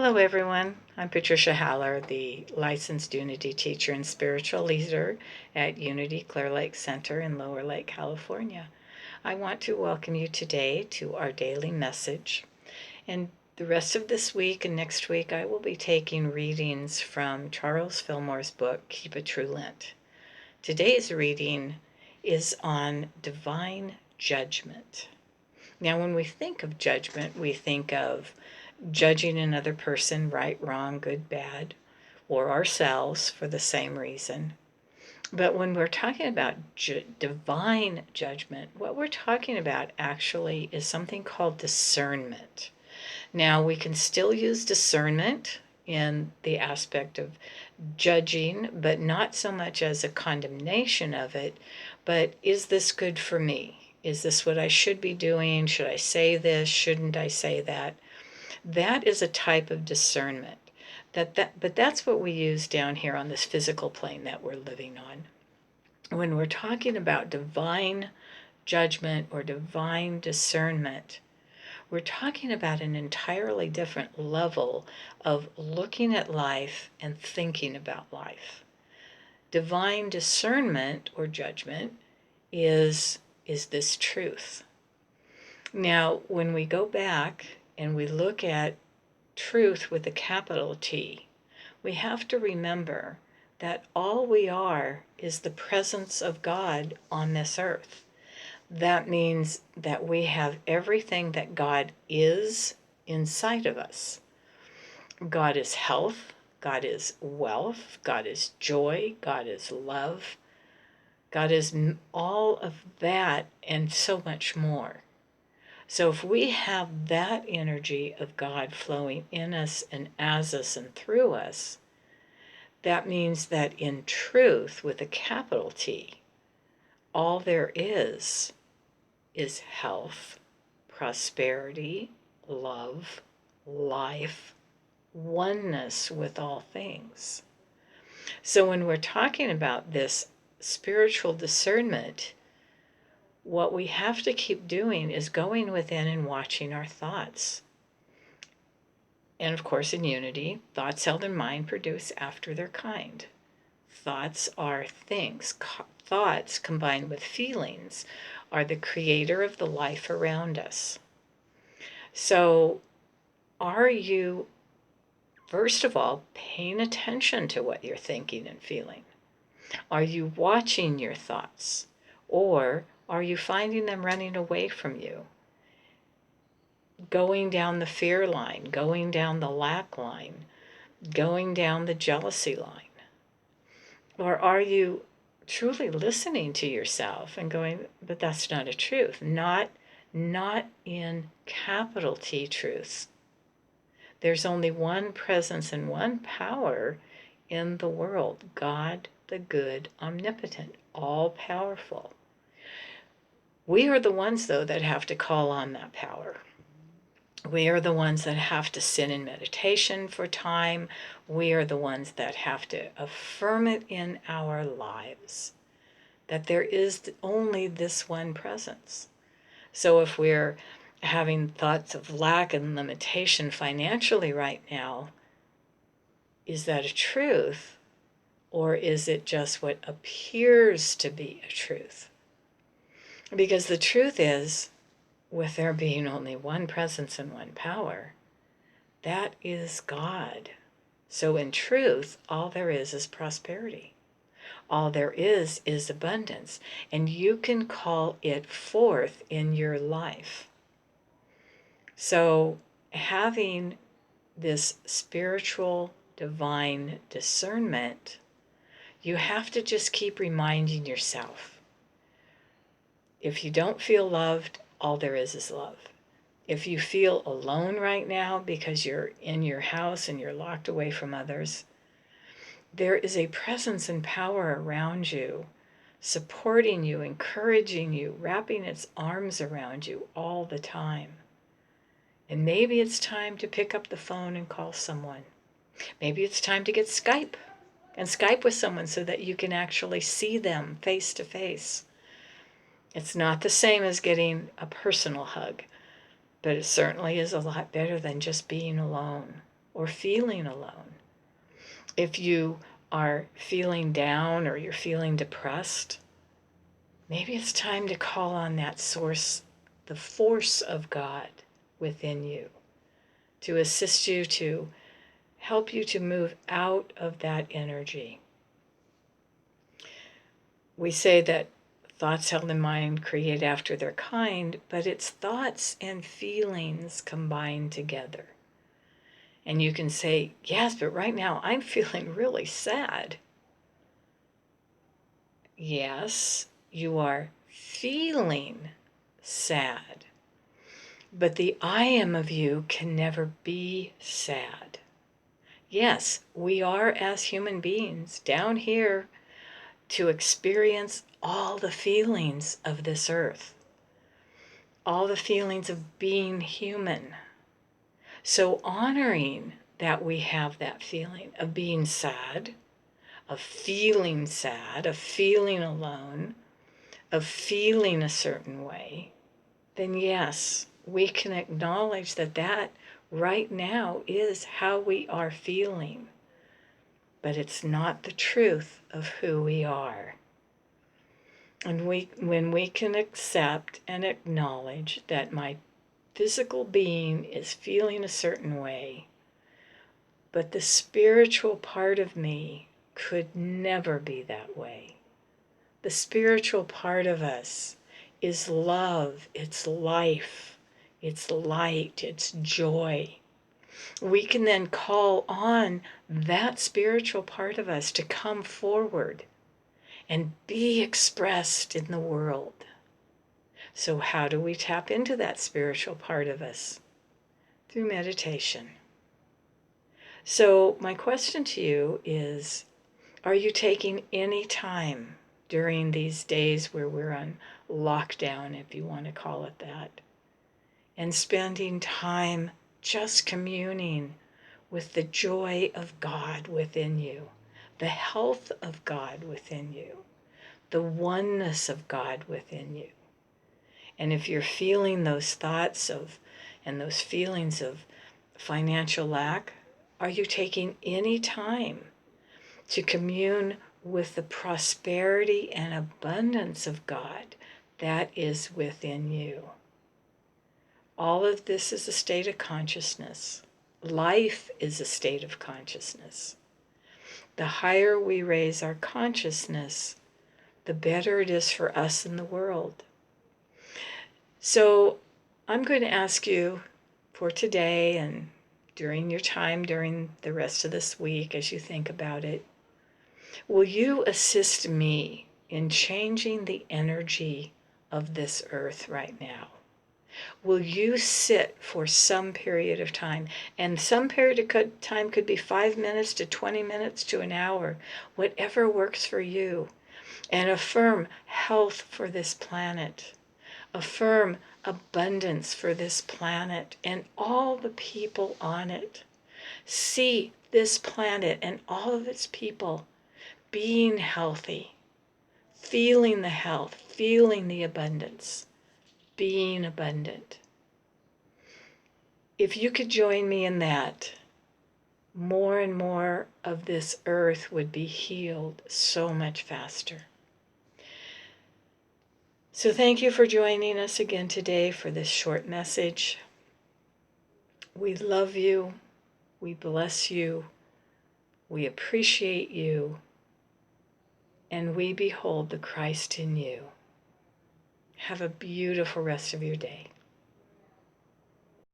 Hello, everyone. I'm Patricia Haller, the licensed Unity teacher and spiritual leader at Unity Clear Lake Center in Lower Lake, California. I want to welcome you today to our daily message. And the rest of this week and next week, I will be taking readings from Charles Fillmore's book, Keep a True Lent. Today's reading is on divine judgment. Now, when we think of judgment, we think of judging another person right, wrong, good, bad, or ourselves for the same reason. But when we're talking about divine judgment, what we're talking about actually is something called discernment. Now, we can still use discernment in the aspect of judging, but not so much as a condemnation of it, but is this good for me? Is this what I should be doing? Should I say this? Shouldn't I say that? That is a type of discernment. But that's what we use down here on this physical plane that we're living on. When we're talking about divine judgment or divine discernment, we're talking about an entirely different level of looking at life and thinking about life. Divine discernment or judgment is this truth. Now, when we go back and we look at truth with a capital T, we have to remember that all we are is the presence of God on this earth. That means that we have everything that God is inside of us. God is health, God is wealth, God is joy, God is love, God is all of that and so much more. So if we have that energy of God flowing in us and as us and through us, that means that in truth, with a capital T, all there is health, prosperity, love, life, oneness with all things. So when we're talking about this spiritual discernment, what we have to keep doing is going within and watching our thoughts. And of course, in unity, thoughts held in mind produce after their kind. Thoughts are things. Thoughts combined with feelings are the creator of the life around us. So, are you, first of all, paying attention to what you're thinking and feeling? Are you watching your thoughts? Or are you finding them running away from you? Going down the fear line, going down the lack line, going down the jealousy line? Or are you truly listening to yourself and going, but that's not a truth? Not in capital T truth. There's only one presence and one power in the world, God, the good, omnipotent, all-powerful. We are the ones, though, that have to call on that power. We are the ones that have to sit in meditation for time. We are the ones that have to affirm it in our lives, that there is only this one presence. So if we're having thoughts of lack and limitation financially right now, is that a truth? Or is it just what appears to be a truth? Because the truth is, with there being only one presence and one power, that is God. So in truth, all there is prosperity. All there is abundance. And you can call it forth in your life. So having this spiritual, divine discernment, you have to just keep reminding yourself. If you don't feel loved, all there is love. If you feel alone right now because you're in your house and you're locked away from others, there is a presence and power around you, supporting you, encouraging you, wrapping its arms around you all the time. And maybe it's time to pick up the phone and call someone. Maybe it's time to get Skype and Skype with someone so that you can actually see them face to face. It's not the same as getting a personal hug, but it certainly is a lot better than just being alone or feeling alone. If you are feeling down or you're feeling depressed, maybe it's time to call on that source, the force of God within you, to assist you, to help you to move out of that energy. We say that thoughts held in mind create after their kind, but it's thoughts and feelings combined together. And you can say, yes, but right now I'm feeling really sad. Yes, you are feeling sad, but the I am of you can never be sad. Yes, we are as human beings down here to experience all the feelings of this earth, all the feelings of being human. So honoring that we have that feeling of being sad, of feeling alone, of feeling a certain way, then yes, we can acknowledge that that right now is how we are feeling. But it's not the truth of who we are. And when we can accept and acknowledge that my physical being is feeling a certain way, but the spiritual part of me could never be that way. The spiritual part of us is love, it's life, it's light, it's joy. We can then call on that spiritual part of us to come forward and be expressed in the world. So how do we tap into that spiritual part of us? Through meditation. So my question to you is, are you taking any time during these days where we're on lockdown, if you want to call it that, and spending time just communing with the joy of God within you, the health of God within you, the oneness of God within you? And if you're feeling those thoughts of and those feelings of financial lack, are you taking any time to commune with the prosperity and abundance of God that is within you? All of this is a state of consciousness. Life is a state of consciousness. The higher we raise our consciousness, the better it is for us in the world. So I'm going to ask you for today and during your time, during the rest of this week, as you think about it, will you assist me in changing the energy of this earth right now? Will you sit for some period of time? And some period of time could be 5 minutes to 20 minutes to an hour, whatever works for you. And affirm health for this planet. Affirm abundance for this planet and all the people on it. See this planet and all of its people being healthy, feeling the health, feeling the abundance, being abundant. If you could join me in that, more and more of this earth would be healed so much faster. So thank you for joining us again today for this short message. We love you. We bless you. We appreciate you. And we behold the Christ in you. Have a beautiful rest of your day.